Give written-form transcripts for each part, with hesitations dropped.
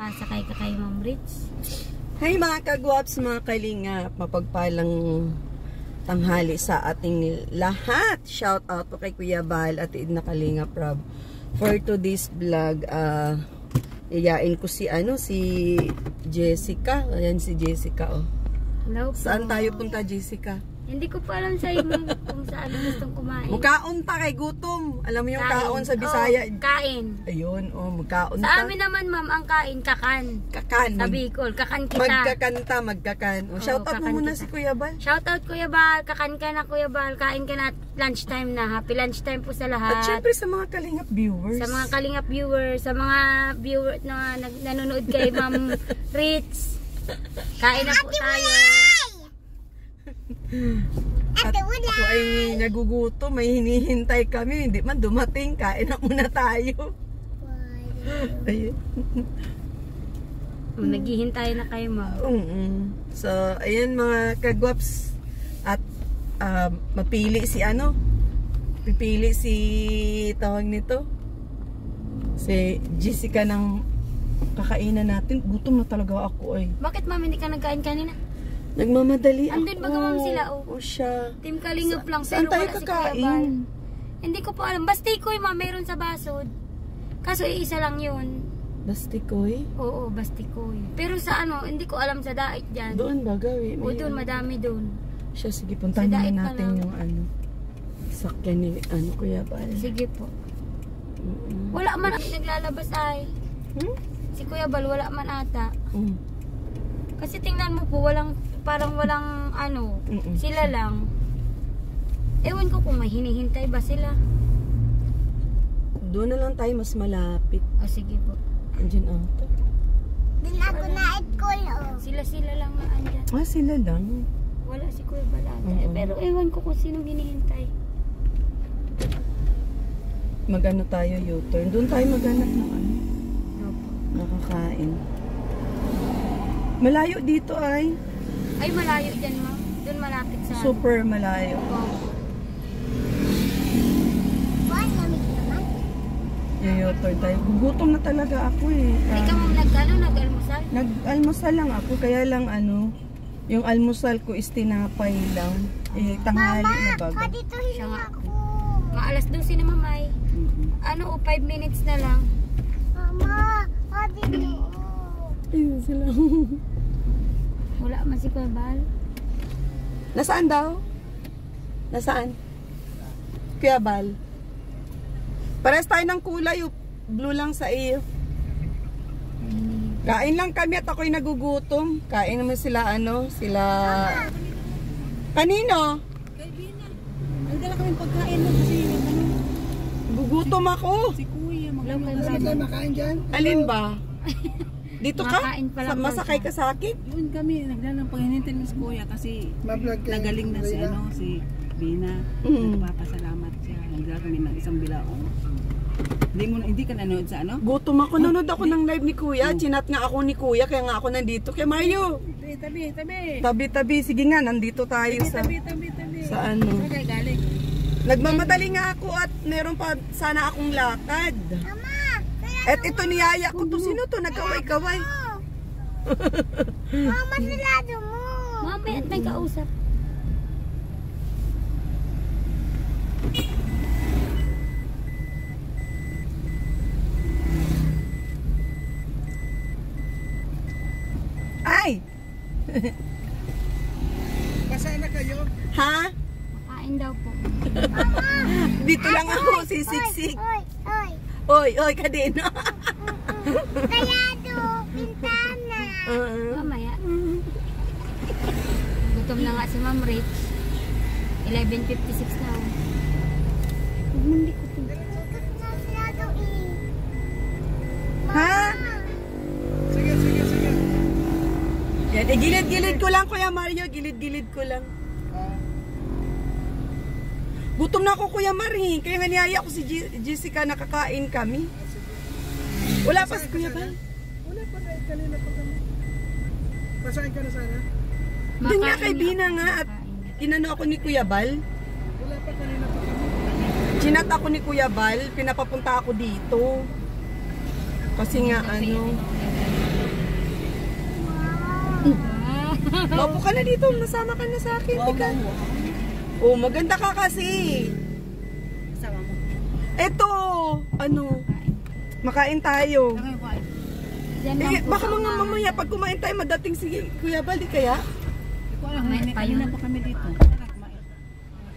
nakasakay ka kay Ma'am Rich. Hi mga kagwaps, mga kalingap, mapagpalang tanghali sa ating lahat. Shout out po kay Kuya Bal at Idna Kalingap Rob. For today's vlog, iyain ko si Jessica. Ayan si Jessica, oh. Hello po. Saan tayo punta, Jessica? Hindi ko pa alam sa'yo kung saan gustong kumain. Mukaon ta kay gutom. Alam mo yung kaon sa Bisaya? Kain. Ayun, mukaon ta. Sa amin naman, ma'am, ang kain, kakan. Kakan. Sa Bicol, kakan kita. Magkakan. Shout out mo muna si Kuya Bal. Shout out Kuya Bal, kakan ka na Kuya Bal, kain ka na at lunchtime na. Happy lunchtime po sa lahat. At syempre sa mga Kalingap viewers. Sa mga Kalingap viewers, sa mga viewers na nanonood kay Ma'am Rich. Kain na po tayo. At ako ay nagugutom, may hinihintay kami, hindi man dumating, kain na muna tayo. Ayun. Naghihintay na kayo, ma'am. So, ayan mga kagwaps, at mapili si pipili si tawag nito, si Jessica ng kakainan natin. Gutom na talaga ako ay. Bakit ma'am hindi ka nagkain kanina? Nagmamadali ako. Andun baga ma'am sila, oh. O siya. Team Kalingap lang, Saan pero tayo wala si Kuya kakain? Bal. Hindi ko pa alam. Bastikoy ma'am, meron sa Basod. Kaso iisa lang yun. Bastikoy? Oo, Bastikoy. Pero sa hindi ko alam sa Dait dyan. Doon ba gawin? O doon, madami doon. Siya, sige, puntahan Dait na natin pa yung sakyan ni Kuya Bal. Sige po. Wala man naglalabas ay. Si Kuya Bal, wala man ata. Kasi tingnan mo po, parang walang sila lang. Ewan ko kung may hinihintay ba sila. Doon na lang tayo, mas malapit. O sige po. Andiyan ata. Din ako na-call, oh. Sila lang na andyan. Sila lang. Wala si Kuya Bal ata. Pero ewan ko kung sinong hinihintay. Mag-ano tayo, U-turn. Doon tayo maghanap ng Opo. nakakain. Malayo dito ay. Ay, malayo dyan, ma'am. Doon malapit sa... Super malayo. Buwan, lamig naman. U-turn tayo. Gugutom na talaga ako eh. Ikaw ma'am, nag-almusal? Nag-almusal lang ako. Kaya lang yung almusal ko is tinapay lang. Tanghali na bago. Dito Siya nga. ako. Maalas 12 na mamay. 5 minutes na lang. Mama, dito. Ayun sila. Wala man si Kuya Bal. Nasaan daw? Nasaan? Kuya Bal. Parehas tayo ng kulay. Blue lang sa iyo. Kain lang kami at ako'y nagugutom. Kain naman sila sila... Kanino? Kay Bina. Nagdala kami pagkain mo kasi Gugutom ako. si Kuya makain dyan? Alin ba? Dito ka? Makain pa lang Masakay ka sa akin? Yun kami nagdala ng paghinintin ni Kuya kasi nagaling na si Bina. Nagpapasalamat siya. Nagdala kami ng isang bilaong. Hindi ka nanood sa Gutom ako. Nanood ako ng live ni Kuya. Chinat nga ako ni Kuya. Kaya nga ako nandito. Kaya Mario. Tabi. Tabi. Sige nga. Nandito tayo Tabi. sa Saan kayo galing? Nagmamadali nga ako at meron pa sana akong lakad. Mama, At ito niyaya ko to. Sino to? Nagkaway-kaway. mama, silado mo. Mamaya at may kausap. Ay! Kasana kayo? Ha? Kain daw po. Dito lang ako, si Siksik. Oy. Oy, kadena. Kayado, pintana. Mamaya. Gutom na nga si Ma'am Rich. 11:56 na. Hindi ko Silado, Ha? Sige. Yan, gilid-gilid ko lang, Kuya Mario. Gilid-gilid ko lang. Gutom na ako, Kuya Marie. Kaya nga niyaya ko si Jessica, nakakain kami. Wala pa si Kuya Bal. Wala pa na, kanina pa kami. Pasain ka na sana? Doon nga kay Bina nga at inano ako ni Kuya Bal. Wala pa, kanina pa kami. Chinat ako ni Kuya Bal, pinapapunta ako dito. Kasi nga Maupo ka na dito, masama ka na sa akin. Tika. Oh, maganda ka kasi. Kasama mo. Eto, ano, makain tayo. Diyan lang po Baka sa mga unahan. mamaya pag kumain tayo, madating si Kuya Bal, di kaya? Hindi ko alam, May pa kanina yun. pa kami dito.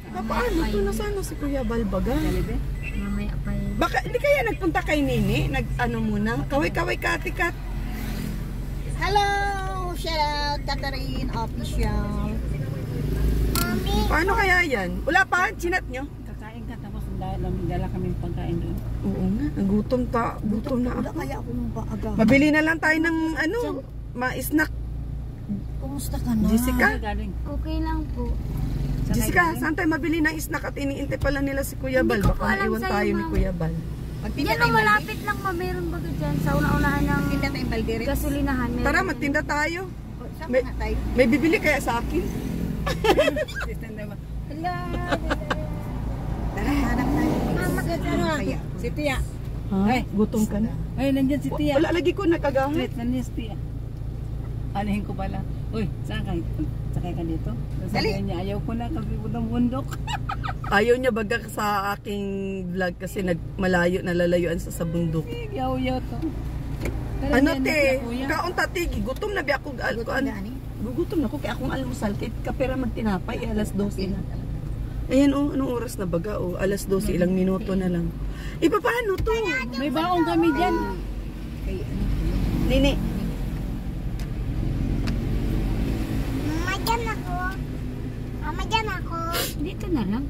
Paano to? Nasaan si Kuya Bal baga? Jollibee? Mamaya pa yun. Baka, di kaya nagpunta kay Nini? Nag-ano muna? Kaway-kaway katikat. Hello! Shout out Catherine Official. Mami, Paano kaya yan? Wala pa? Chinat nyo? Kakain ka tapos dala kami pagkain doon. Oo nga, gutom na Wala ako. kaya akong paaga. Mabili na lang tayo ng ano, ma-snack. Kumusta ka na? Jessica? Saan galing? Okay lang po. Saan Jessica, galing? saan tayo mabili ng snack at iniintay pala nila si Kuya Hindi Bal? ko po Baka alam maiwan sa'yo, tayo ni Ma'am. Kuya Bal. Magtinda Yan tayong ang malapit lang ma, meron baga dyan. Sa una-unahan ng Magtinda tayong balderit. gasolinahan. Meron Tara, yan. magtinda tayo. Saan May- na tayo? May bibili kaya sa akin? Hello! Tara, hanap tayo. Mama, kaya. Si Tia. Ha? Ay. Gutom ka na? Ay, nandiyan si Tia. Wala, lagi ko nakagahan. Wait, nandiyan si Tia. Anihin ko pala. Uy, saan ka? Sakay ka dito? Dali. Sabi niya, ayaw ko na kasi ng bundok. Ayaw niya baga sa aking vlog kasi nagmalayo, nalalayuan sa bundok. Yaw-yaw to. Pero Ano hindi, te? anak na, kuya. Kaon tatigi, gutom na bi ako. Gutom na, ani? Gugutom na ako kaya akong almusal. Kahit kapera magtinapay, alas 12 na. Ayan oh, anong oras na baga oh? Alas 12, ilang minuto na lang. Iba paano to? May baong kami dyan. Kay ano? Nini, mama dyan ako. Mama dyan ako. Dito na lang.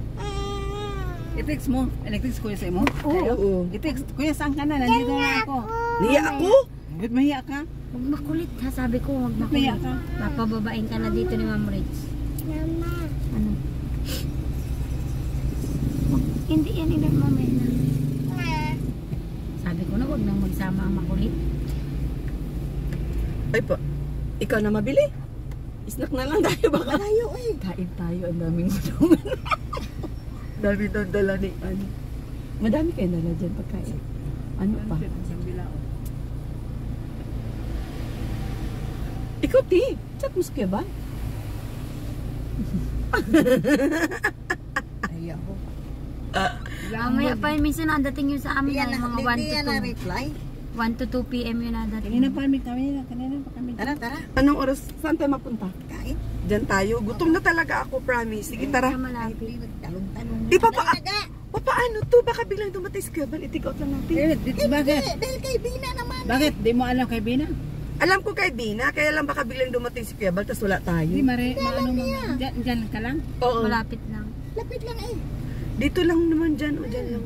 I-text mo. I-text kuya sa mo. oo. I-text. Kuya, saan ka na? Nandito na ako. Niya ako? Ba't mahiya ka? Huwag makulit ha. Sabi ko huwag Mahiya makulit. ka. Papababain ka na dito ni Ma'am Rich. Mama. Ano? Hindi yan ilan mamaya na. Sabi ko na huwag nang magsama ang makulit. Ay pa, ikaw na mabili? Snack na lang tayo baka. Malayo eh. Kain tayo, ang daming gulungan. Dami daw dala ni ano. Madami kayo dala dyan pagkain. Ano pa? Isang bilao. Ikaw ti, chat mo siya ba? Ayaw ko. Mamaya pa yun, minsan nadating yun sa amin Yan ay na, mga hindi yan na 1 to 2. reply. 1 to 2 p.m. yun nadating. Kanina pa kami. Tara, tara. Anong oras? Saan tayo mapunta? Kain. Diyan tayo. Gutom na talaga ako, promise. Sige, tara. Sa malapit. Ay, talong-talong. Paano to? Baka biglang dumatay si Kuya Bal. I-take out lang natin. Bakit? Dahil kay Bina naman. Bakit? Di mo alam kay Bina? Alam ko kay Bina, kaya lang baka biglang dumating si Kuya Bal, tapos wala tayo. Di maano mo. Diyan ka lang? Oo. Malapit lang. Lapit lang eh. Dito lang naman dyan. O dyan lang.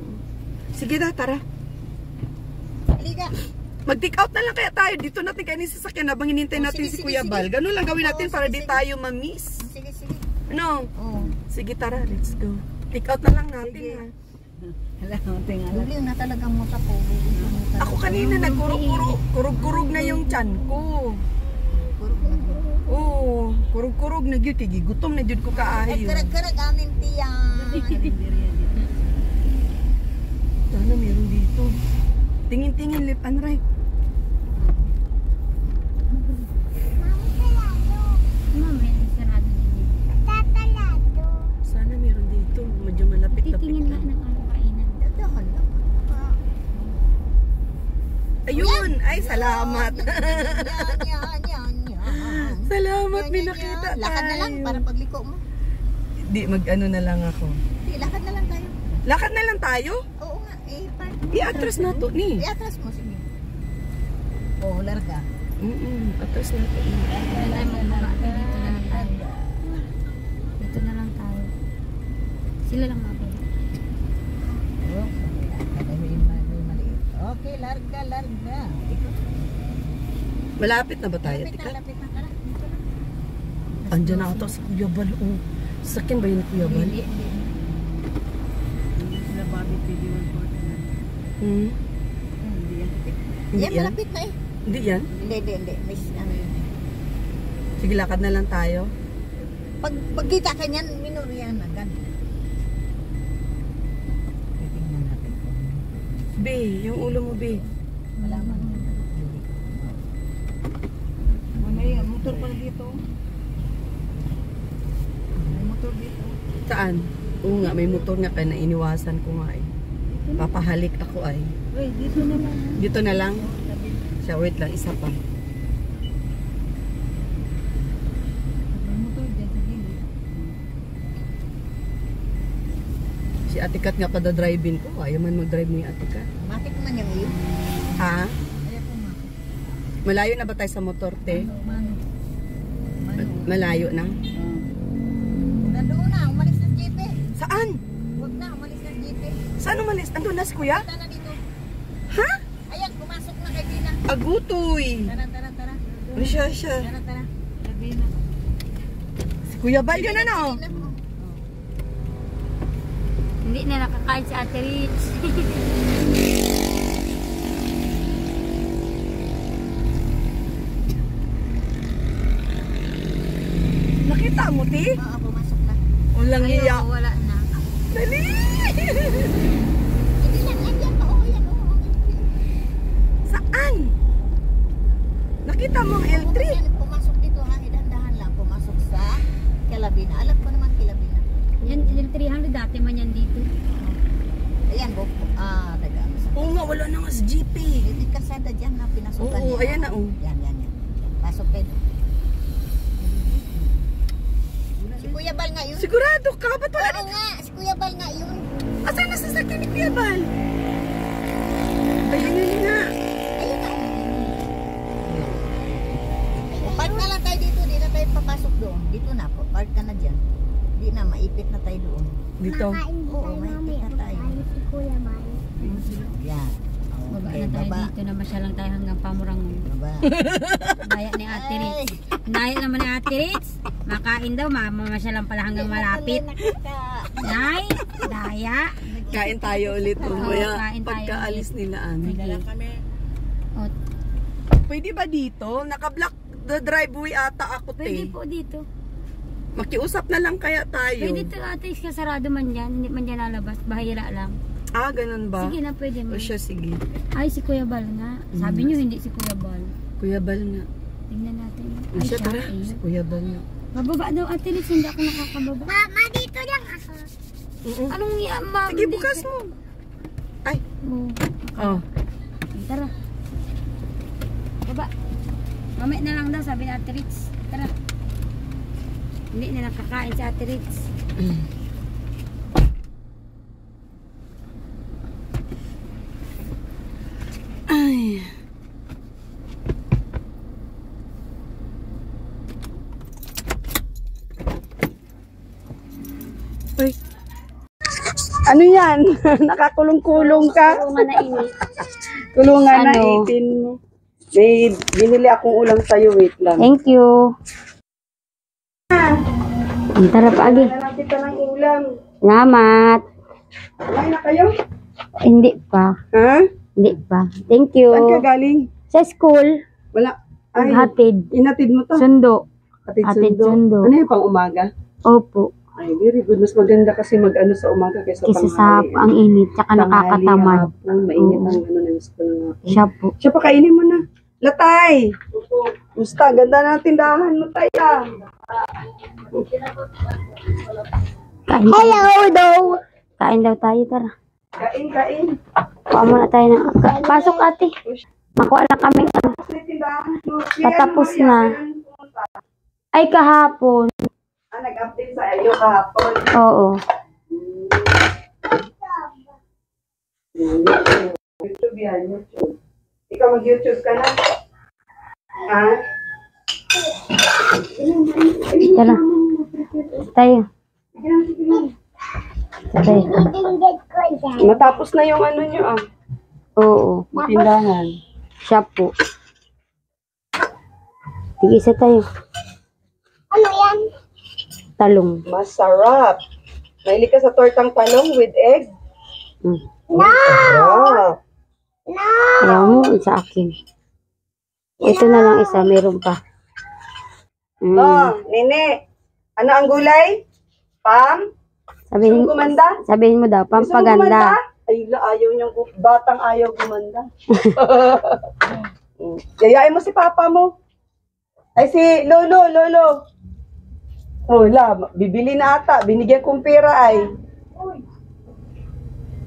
Sige na, tara. Halika. Mag-take out na lang kaya tayo. Dito natin kainin sa sasakyan habang hinintay Oh, natin sige, si sige, Kuya sige. Bal. Ganun lang gawin natin Oo, para sige, di sige. tayo ma-miss. Sige, sige. Ano? Oh. Sige, tara. Let's go. Take out na lang natin. Sige. Ha? Hala, tingala. Huli na talagang mata ko. Ako kanina nagkurog-kurog na yung tiyan ko. Oo, kurog-kurog na gyud kay gutom na gyud ko kaayo. Karag-karag amin tiyan. Sana meron dito. Tingin-tingin left and right. Mamaya, sarado din yun. Tatalado. Sana meron dito. Medyo malapit-lapit. Titingin lang ng ano kainan. Dadahan lang. Ayun! Ay, salamat! Yan. Salamat, may Yan. nakita tayo. Lakad na lang para pagliko mo. Di, mag-ano na lang ako. Di, lakad na lang tayo. Lakad na lang tayo? Oo nga, eh, I-atras na to, ni. i-atras mo, sige. Oo, larga. Atras na to. Wala tayo magbaba. Dito na lang tayo. Dito na lang tayo. Sila lang mababa. Okay, larga. Malapit na ba tayo, tika? Lapit na, tara. Andiyan na ito si Kuya Bal. Oh. Sakin ba yun ni Kuya Bal? Hindi. Sila Bobby video reporter na. Hmm? Hindi yan. Hindi Yan, yan? malapit na eh. Hindi yan? Hindi. May ano yun. Sige, lakad na lang tayo. Pagkita ka niyan, minuriyan agad. Titingnan natin. B, yung ulo mo, B. Malaman mo. May motor pa dito. motor dito. Saan? Oo nga, may motor nga kaya nainiwasan ko nga eh. Papahalik ako ay. Uy, dito na lang. Dito na lang. Siya, wait lang, isa pa. May motor dyan sa gilid. Si Ate Kat nga pada-drive-in ko. Ayaw man mag-drive ni Ate Kat. Matik man yung iyo. Ha? Ayaw ko matik. Malayo na ba tayo sa motor, te? Mano. Malayo na? Nandoon na, umalis na jeep eh. Saan? Huwag na, umalis na jeep eh. Saan umalis? Andun na si Kuya? Tara na dito. Ha? Ayan, pumasok na kay Bina. Agutoy! Tara. Ano siya? Tara. Sabi na. Si Kuya Bal yun ano? Hindi na nakakain si Ate Rich. Nakita mo, ti? Oo, pumasok na. Walang Ayun, iya. wala na. Dali! Hindi lang, ayan, oo. Saan? Nakita mo ang L3? Pumasok dito ha, dahan-dahan lang. Pumasok sa Kilabina. Alam ko naman Kilabina. Yan, yung 300 dati man yan dito. Ayan, taga. Oo nga, wala na nga sa GP. Hindi kasada dyan na pinasukan Oo, ayan na, oh. Yan. Pasok kayo. Si Kuya Bal nga yun. Sigurado ka? Ba't wala Oo nga, si Kuya Bal nga yun. Asan na sasakyan ni Kuya Bal? Ayun yun nga. Ayun na. Park na lang tayo dito, di na tayo papasok doon. Dito na po, park ka na dyan. Di na, maipit na tayo doon. Dito. Oo, maipit na tayo. Si Kuya Bay. Yan. Baba Okay, na tayo baba. dito na masyalang tayo hanggang Pamurangon. Baba. Daya ni Ate Rich. Daya naman ni Ate Rich. Makain daw, mamasyalang pala hanggang malapit. Nay, daya. Kain tayo ulit. Umaya, kain tayo pagkaalis nila. Dala kami. O, Pwede ba dito? Naka-block the driveway ata ako, pwede te. po dito. Makiusap na lang kaya tayo. Pwede to Ate Rich, kasarado man yan. Hindi man yan lalabas. Bahira lang. Ah, ganun ba? Sige na, pwede O mo. siya, sige. Ay, si Kuya Bal nga. Sabi niyo hindi si Kuya Bal. Kuya Bal nga. Tingnan natin. O siya, tara. ayun. Si Kuya Bal nga. Bababa daw Ate Rich, hindi ako nakakababa. Mama, dito lang ako. Anong ma? Sige, bukas mo. Ay. Oh. Oh. Tara. Baba. Mamaya na lang daw, sabi ni Ate Rich. Tara. Hindi na nakakain si Ate Rich. Ay. Ay. Ano yan? Nakakulong-kulong ka? Kulungan na init. Kulungan na Ano? 18 mo. May binili akong ulam sa'yo. Wait lang. Thank you. Tara pa, Agi. Kailangan kita ng ulam. Salamat. Kumain na kayo? Hindi pa. Ha? Hindi pa. Thank you. Saan ka galing? Sa school, Wala. Ay, hatid. inatid mo to. Sundo. Hatid Hatid sundo. sundo. Ano yung pang umaga? Opo. Ay, very good. Mas maganda kasi mag-ano sa umaga kaysa Kisa sa panghali. ang init, tsaka Tanghali, nakakatamad. hapon, mainit Oo. ang ano ng school ng hapon. Siya po. Siya, pakainin mo na. Latay! Musta? Ganda na ng tindahan mo, tay. Ah. Kain Hello daw. Kain daw tayo, tara. Kain. Kuha muna tayo ng... Pasok ate. Makuha lang kami. Sa tindahan mo. Patapos Kaya, na. kailan pumunta? Ay, kahapon. Ah, nag-update sa iyo kahapon. Oo. YouTube yan, YouTube. Ikaw mag-YouTube ka na? Ha? Tara. Tayo. Tayo. Dinggit ko dyan. Matapos na yung ano nyo, ah. Oo. Yung tindahan. Siya po. Tig-isa tayo. Ano yan? Talong. Masarap. Mahilig ka sa tortang talong with egg? Mm. Masarap. Ayaw mo sa akin. Ito na lang isa. Meron pa. Mm. Oh, Nene. Ano ang gulay? Pam? Sabihin, Gusto mo gumanda? sabihin mo daw, Gusto mo pampaganda. gumanda? Ay, ayaw niyang batang ayaw gumanda. Yayain mo si papa mo. Ay, si Lolo. Oh, bibili na ata. Binigyan kong pera ay.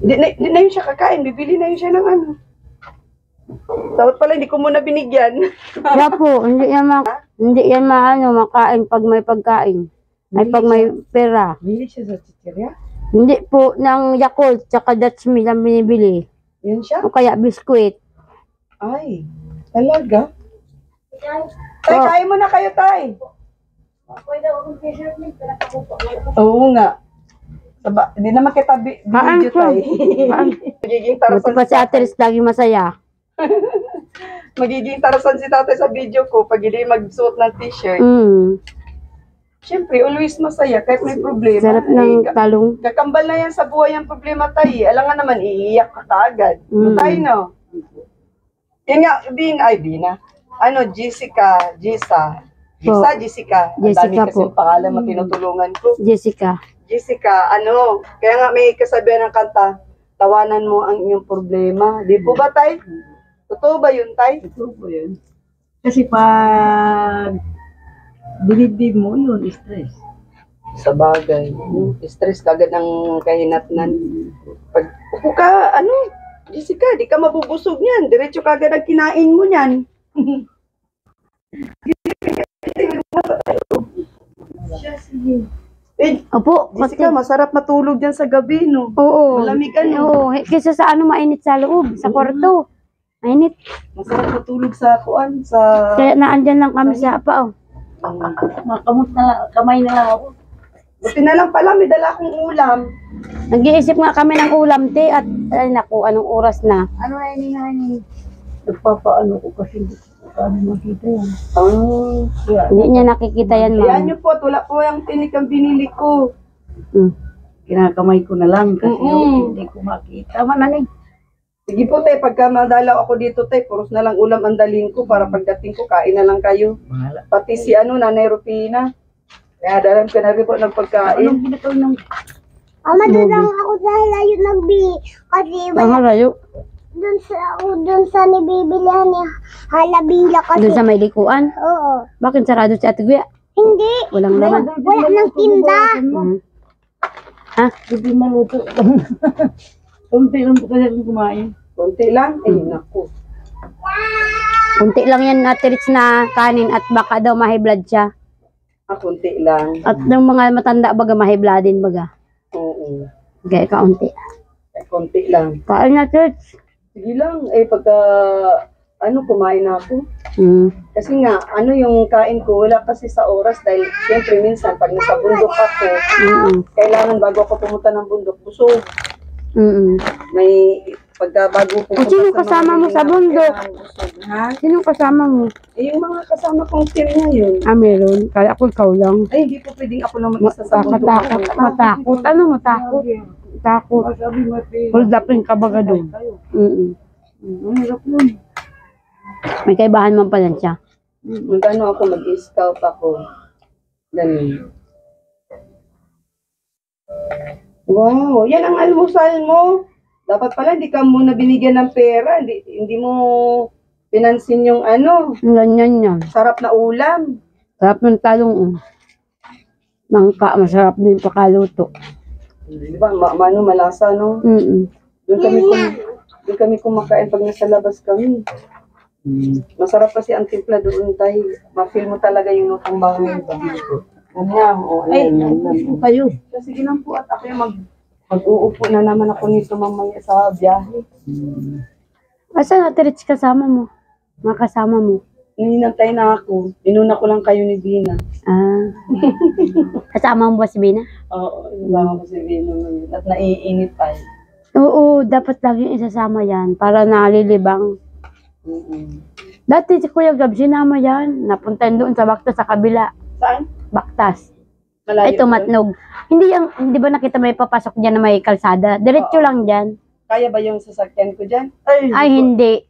Hindi na yun siya kakain. Bibili na yun siya ng ano. Dapat pala, hindi ko muna binigyan. Siya po, hindi yan makain pag may pagkain. Ay pag may pera. Bili siya sa chichirya? Hindi po, ng Yakult, tsaka Dutch Mill ang binibili. Yan siya? O kaya biskuit. Ay, talaga? Tay, kain mo na kayo, tay. Oo nga. Hindi naman kita video, tay. Magiging Buti tarasan pa si Ate Riz lagi masaya. Magiging tarasan si tatay sa video ko pag hindi magsuot ng t-shirt. Siyempre, always masaya kahit may problema. Sarap ng talong. Kakambal na yan sa buhay ang problema tayo. Alam nga naman, iiyak ka kaagad. Tayo, no? Yan nga, Bina. Ano, Jessica. Jessica. Ang dami kasi yung pangalan mo tinutulungan ko. Jessica, ano, kaya nga may kasabihan ng kanta, tawanan mo ang iyong problema. Di po ba, tay? Totoo ba yun, tay? Totoo po yun. Kasi pag dinibdib mo yun, stress. Sa bagay. Stress kagad ang kahinatnan. Pag upo ka, ano, Jessica, di ka mabubusog niyan. Diretso kagad ang kinain mo niyan. Opo, Jessica, masarap matulog dyan sa gabi, no? Oo. Malamig ano? Oo, kaysa sa ano mainit sa loob, sa kwarto. Mainit. Masarap matulog sa kuan, sa... Kaya naandyan lang kami sa apa, oh. Makamot na, kamay na lang ako. Buti na lang pala, may dala akong ulam. Nag-iisip nga kami ng ulam, te, at ay naku, anong oras na. Ano na yun? Nagpapaano ko kasi hindi ko makita yan. Hindi niya nakikita yan, Ayan ma'am. nyo po, wala po yung tinik ang binili ko. Kinakamay ko na lang kasi hindi ko makita. Tama na ni. Sige po, te, pagka madalaw ako dito, te, puros na lang ulam ang dalhin ko para pagdating ko, kain na lang kayo. Pati si Nanay Rupina. Kaya dalan ka na rin po ng pagkain. Anong ginagawa ng... Mama, doon lang ako sa layo nagbi. Kasi Ang halayo. doon sa nibibilihan ni Halabila kasi. Doon sa may likuan. Oo. Bakit sarado si Ate Guya? Hindi. Walang laman. Wala nang tinda. Ha? Hindi maluto. Kunti lang po kasi akong kumain. Konti lang. Ay, naku. Kunti lang yan, Ate Ritz, na kanin at baka daw ma-high blood siya. Konti lang. At ng mga matanda baga ma-high blood din baga. Oo. Kaya kaunti. Konti lang. Kain na, Church. Sige lang. Pagka, kumain na ako. Kasi nga, yung kain ko, wala kasi sa oras dahil, siyempre, minsan, pag nasa bundok ako, kailangan bago ako pumunta ng bundok, busog. May, bago pumunta Sino kasama mo sa bundok? Ha? Sino kasama mo? Yung mga kasama kong team ngayon. Meron. Kaya ako ikaw lang. Ay, hindi po pwedeng ako lang mag-isa sa bundok. Matakot. Ano matakot? Takot. Hold upin ka baga doon. Hirap nun. May kaibahan man pala siya. Magkano ako, mag-scout ako. Ganun. Wow, yan ang almusal mo. Dapat pala, hindi ka muna binigyan ng pera. Hindi mo pinansin yung Ganyan yan. sarap na ulam. Sarap ng talong. Mangka, masarap din pakaluto. Di ba, malasa, no? Doon kami kumakain pag nasa labas kami. Masarap kasi ang timpla doon tayo. Ma-feel mo talaga yung lutong bangon. Ay, Kayo. sige lang po at ako yung mag-uupo na naman ako nito mamaya sa biyahe. Asa na, Ate Ritz, kasama mo? Mga kasama mo? Ninintay na ako. Inuna ko lang kayo ni Bina. Kasama mo ba si Bina? Oo, inuna ko si Bina ngayon. At naiinit tayo. Oo, dapat laging isasama yan para nalilibang. Dati si Kuya Gab, sinama yan. Napunta doon sa Baktas sa kabila. Saan? Baktas. Malayo Ay, tumatnog. Hindi ba nakita may papasok dyan na may kalsada? Diretso lang dyan. Kaya ba yung sasakyan ko dyan? Ay, hindi.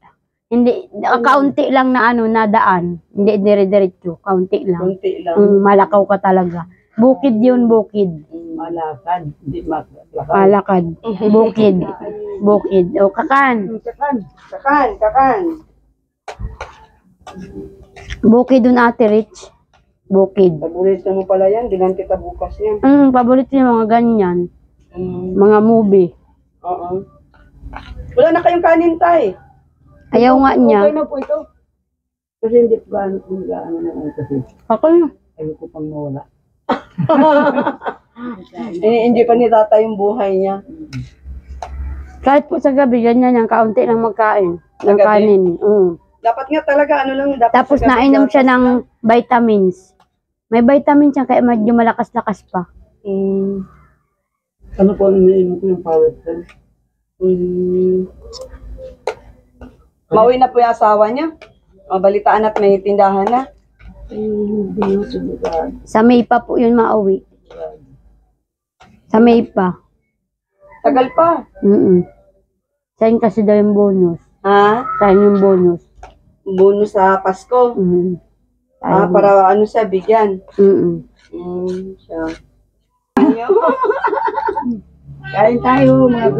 Hindi. Kaunti lang na na daan. Hindi dire-diretso. Kaunti lang. Kunti lang. Malakaw ka talaga. Bukid yun, bukid. Malakad. Hindi makalakad. Malakad. Bukid. Bukid. O, kakan. Kakan. Bukid dun, Ate Rich. Bukid. Paborito mo pala yan, dinan kita bukas yan. Paborito yung mga ganyan. Mga movie. Oo. Wala na kayong kanin, tay. Ayaw nga niya. Okay na po ito. Kasi hindi ko gaano na kasi. Ako na. Ayoko pang mawala. Hindi pa ni tata yung buhay niya. Kahit po sa gabi, ganyan yung kaunti lang magkain. Ng gabi? kanin. Dapat nga talaga, ano lang, dapat Tapos sa gabi, nainom siya dapat ng vitamins. May vitamins siya kaya medyo malakas-lakas pa. Ano po ang iniinom ko yung power cell? Mauwi na po yung asawa niya? Balitaan at may tindahan na? Hindi yung subukan. Sa May pa po yun mauwi. Sa May pa. Tagal pa. Saan kasi daw yung bonus? Ha? Saan yung bonus? Bonus sa Pasko? Para ano siya, bigyan? Siya. Kain tayo, mga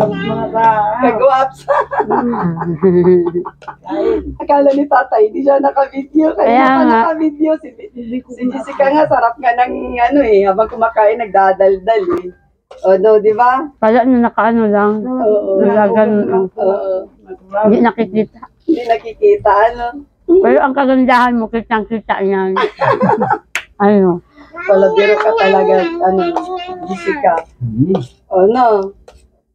kagwaps. Akala ni tatay, hindi siya naka-video. Kaya nga naka-video. Si Jessica nga, sarap nga ng ano habang kumakain, nagdadaldal no, di ba? Kala na nakaano lang. Nagagano. Hindi nakikita. Hindi nakikita, ano? Pero ang kagandahan mo, kitang-kita yan. Ano? Palabiro ka talaga, ano, Jessica. No.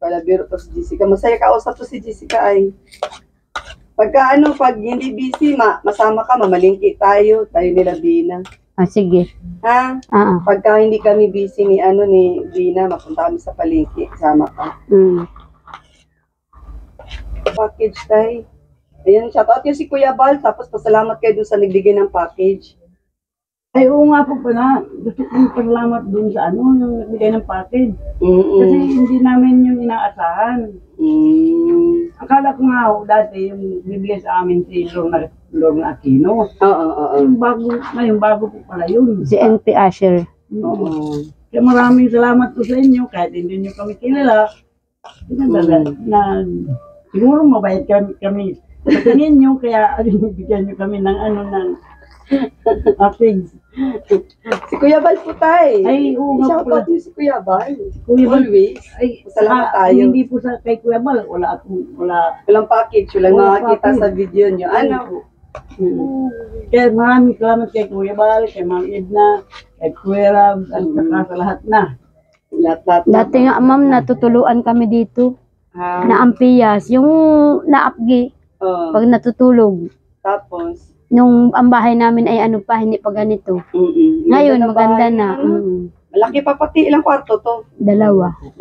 Palabiro pa si Jessica. Masaya ka usap to si Jessica ay. Pagka pag hindi busy, masama ka, mamalingki tayo nila Bina. Sige. Ha? Pagka hindi kami busy ni Bina, mapunta kami sa palingki, sama ka. Package tayo. Ayun, shoutout yung si Kuya Bal, tapos pasalamat kayo dun sa nagbigay ng package. Ay, oo nga po pala. Gusto kong pasalamat dun sa yung nagbigay ng package. Kasi hindi namin yung inaasahan. Akala ko nga dati yung bibigay sa amin si Lorna Aquino. Ngayon bago po pala yun. Si NP Asher. Kaya maraming salamat po sa inyo. Kahit hindi nyo kami kilala. Siguro mabait kami sa tingin nyo. Kaya bigyan nyo kami ng package. Si Kuya Bal po tayo. Ay, oo nga po. Shoutout si Kuya Bal. Kuya Bal. Always. Ay, salamat tayo. Hindi po kay Kuya Bal. Walang package. Walang makakita sa video nyo. Kaya maraming salamat kay Kuya Bal, kay Ma'am Edna, kay Kuya Rab, at saka sa lahat na. Lahat. Dati nga, ma'am, natutuluan kami dito. Na Ampiyas. Yung naapgi. Pag natutulog. Tapos? Nung ang bahay namin ay hindi pa ganito. Ngayon, maganda na. Malaki pa pati. Ilang kwarto to? 2.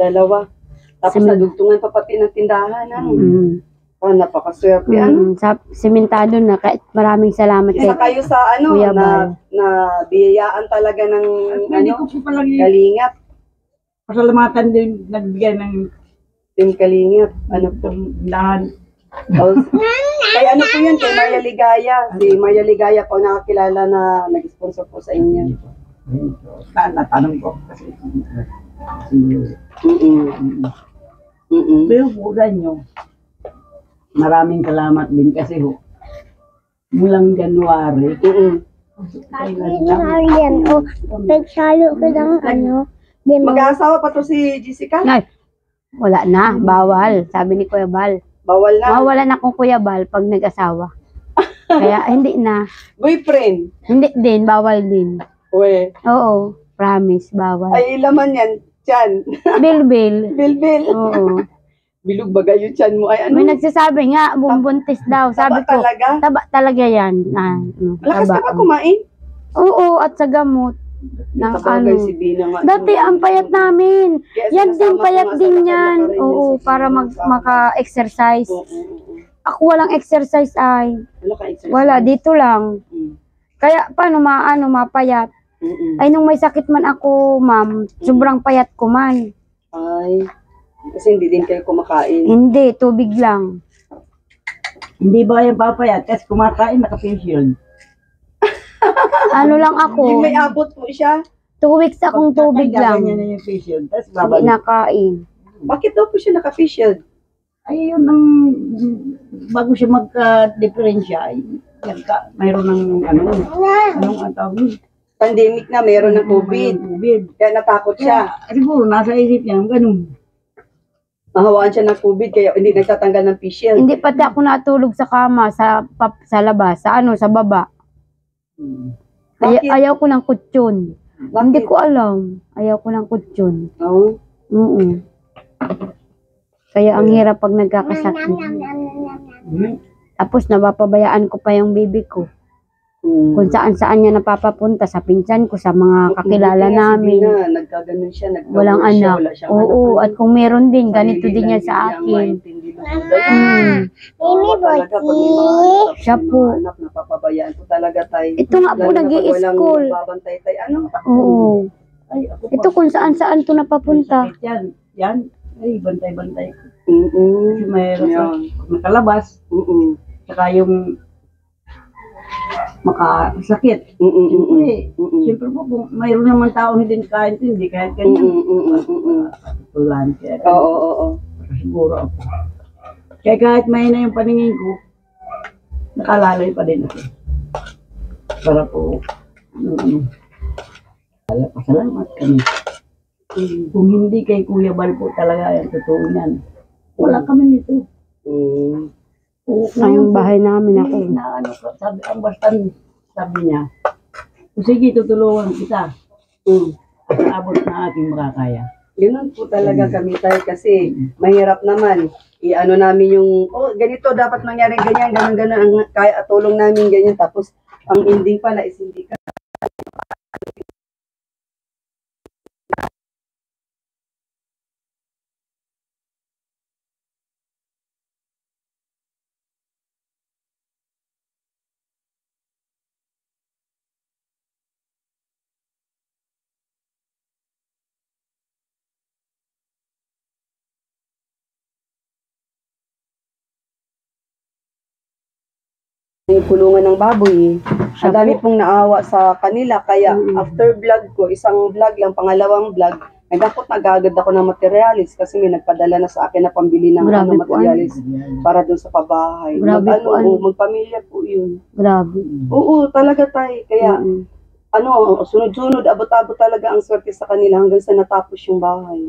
Tapos nadugtungan pa pati ng tindahan. Napakaswerte. Simentado na. Kahit maraming salamat Isa kayo sa Kuya Bal. na biyayaan talaga ng Hindi ko po palagi Kalingap. pasalamatan din nagbigay ng Team Kalingap. lahan. Kaya po yun, kay Maria Ligaya. Si Maria Ligaya po nakakilala na nag-sponsor po sa inyo. Natanong ko kasi pero bulan nyo, maraming salamat din kasi mulang January. Nagsalo ko ng Mag-aasawa pa to si Jessica? Ay, wala na. Bawal. Sabi ni Kuya Bal. Bawal na? Mawalan akong Kuya Bal pag nag-asawa. Kaya hindi na. Boyfriend? Hindi din. Bawal din. Uwe. Oo. Promise. Bawal. Ay, laman yan. Tiyan. Bilbil. Bilbil. Oo. Bilog bagay yung tiyan mo. Ay, May nagsasabi nga, bumbuntis daw. Sabi ko, talaga? Taba talaga yan. Malakas ka ba kumain? Oo, at sa gamot. Sabagay si Bina nga. Dati ang payat namin. Yan din, payat din yan. Oo, para maka-exercise. Ako walang exercise ay. Wala, dito lang. Kaya paano mapayat? Ay, nung may sakit man ako, ma'am, sobrang payat ko man. Ay, kasi hindi din kayo kumakain. Hindi, tubig lang. Hindi ba yung papayat? Kasi kumakain, naka-face shield. Ano lang ako. Yung may abot po siya. 2 weeks akong tubig lang. Ganyan na yung face shield. Tapos Hindi babalik. nakain. Bakit daw po siya naka-face shield? Ay, yun ang bago siya magka-diferensya. Mayroon ng anong ang tawag nun? pandemic na, mayroon ng COVID. Kaya natakot siya. Siguro, nasa isip niya, ganun. Mahawaan siya ng COVID, kaya hindi nagtatanggal ng face shield. Hindi pati ako natulog sa kama, sa labas, sa baba. Ayaw ko ng kutsyon. Hindi ko alam. Ayaw ko ng kutsyon. Oo. Oo. Kaya ang hirap pag nagkakasakit. Tapos napapabayaan ko pa yung baby ko. Kung saan-saan niya napapapunta, sa pinsan ko, sa mga kakilala namin. Nagkaganon siya, Walang anak. Oo, at kung meron din, ganito din yan sa akin. Mimi Bochi. Siya po. Anak, napapabayaan po talaga tayo. Ito nga po, nag-i-school. Babantay tayo. Ano? Oo. Ito kung saan-saan to napapunta. Yan. Ay, bantay-bantay. Mm-mm. Kasi mayroon nakalabas. Saka yung makasakit. Siyempre po, kung mayroon naman taong hindi nakaintindi, kahit ganyan. Tulan siya. Oo. Siguro ako. Kaya kahit mahina yung paningin ko, nakalalay pa din ako. Para po, pasalamat kami. Kung hindi kay Kuya Bal po talaga yan, totoo yan. Wala kami nito. Ang bahay namin ako. Sabi niya, sige, tutulungan kita. At abot na aking makakaya. Ganun po talaga kami tayo kasi mahirap naman. I-ano namin yung, ganito dapat mangyari ganyan, ganun, ang kaya tulong namin ganyan. Tapos, ang ending pala is hindi ka. Yung kulungan ng baboy. Ang dami pong naawa sa kanila. Kaya after vlog ko, isang vlog lang, pangalawang vlog, nagdakot nagagad ako ng materialis kasi may nagpadala na sa akin na pambili ng materialis para dun sa pabahay. Magpamilya po yun. Grabe. Oo, talaga tayo. Kaya, sunod-sunod, abot-abot talaga ang swerte sa kanila hanggang sa natapos yung bahay.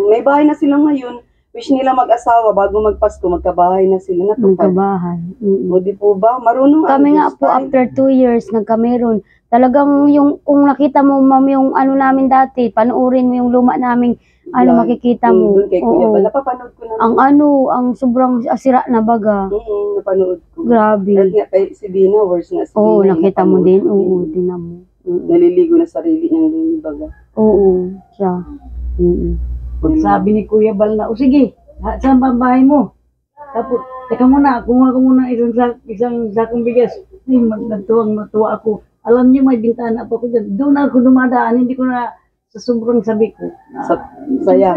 May bahay na sila ngayon. Wish nila mag-asawa bago magpasko, magkabahay na sila. Natupad. Magkabahay. O di po ba? Marunong Kami nga po, after 2 years, nagkameron. Talagang yung, kung nakita mo, ma'am, yung namin dati, panoorin mo yung luma namin, makikita mo. Doon kay Kuya Bal, napapanood ko na. Ang sobrang sira na baga. Napanood ko. Grabe. At nga, si Bina, worse na si Bina. Oo, nakita mo din. Oo, tinan mo. Naliligo na sarili niyang doon, baga. Oo, siya. Sabi ni Kuya Bal na, sige, saan ba ang bahay mo? Tapos, teka muna, kumuha ko muna isang sakong bigas. Ay, natuwa ako. Alam niyo, may bintana pa ko dyan. Doon ako dumadaan, hindi ko na sa sobrang sabi ko. Saya.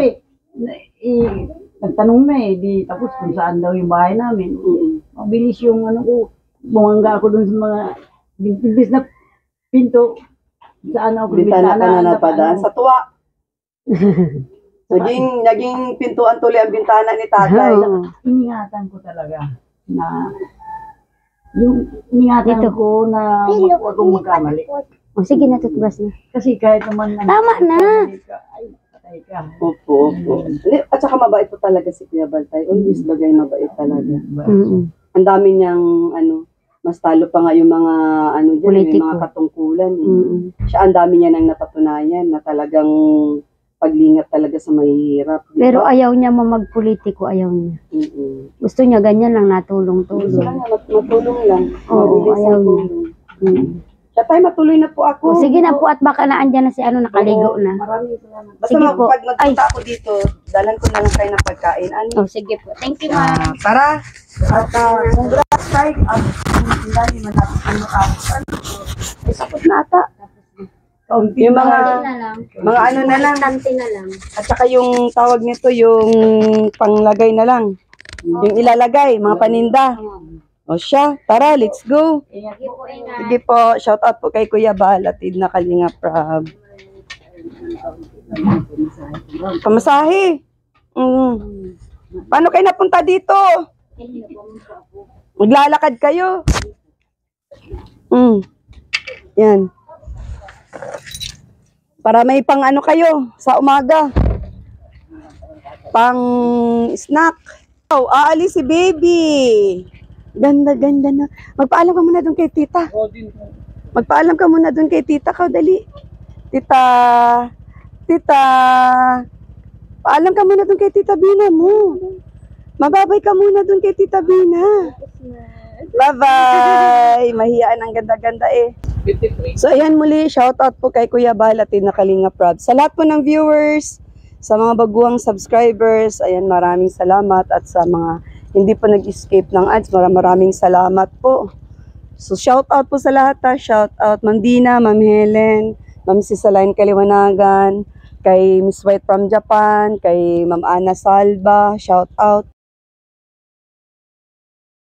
Nagtanong na tapos kung saan daw yung bahay namin. Mabilis yung bumangga ako doon sa mga bilis na pinto. Saan ako bintana ka na napadaan. Sa tuwa. Naging pintuan tuloy ang bintana ni tatay. Iningatan ko talaga na ko na huwag akong magkamali. Sige na, toothbrush na. Kasi kahit naman tama na. Ay, patay ka. Opo. At saka mabait po talaga si Kuya Bal tayo. Always bagay mabait talaga. Ang dami niyang mas talo pa nga yung mga dyan, yung mga katungkulan. Siya ang dami niya nang napatunayan na talagang paglingat talaga sa mahihirap. Pero ayaw niya magpolitiko, ayaw niya. Gusto niya ganyan lang, natulong-tulong. Gusto niya matulong lang. Oo, ayaw niya. Siya tayo, matuloy na po ako. Sige na po, at baka naandyan na si nakaligo na. Maraming salamat. Basta pag nagpunta ako dito, dalan ko na lang kayo ng pagkain. Sige po. Thank you, ma'am. Tara. At congrats tayo. Ang dami matapos ang matapos. Sapot na ata. Yung mga na lang. Tante na lang. At saka yung tawag nito, yung panglagay na lang. Yung ilalagay, mga paninda. O siya, tara, let's go. Sige po, shout out po kay Kuya Bal at na Kalinga Prab. Pamasahe. Paano kayo napunta dito? Maglalakad kayo. Yan. Para may pang ano kayo sa umaga. Pang snack. Oh, aalis si baby. Ganda na. Magpaalam ka muna doon kay tita. Magpaalam ka muna doon kay tita ka, dali. Tita. Paalam ka muna doon kay Tita Bina mo. Mababay ka muna doon kay Tita Bina. Bye-bye. Mahiyaan ang ganda-ganda eh. So ayan muli, shoutout po kay Kuya Bal at Tina Kalinga Prab. Sa lahat po ng viewers, sa mga baguang subscribers, ayan, maraming salamat. At sa mga hindi pa nag-escape ng ads, maraming salamat po. So shoutout po sa lahat ha. Shoutout Ma'am Dina, Ma'am Helen, Ma'am Sisaline Kaliwanagan, kay Miss White from Japan, kay Ma'am Ana Salva, shoutout.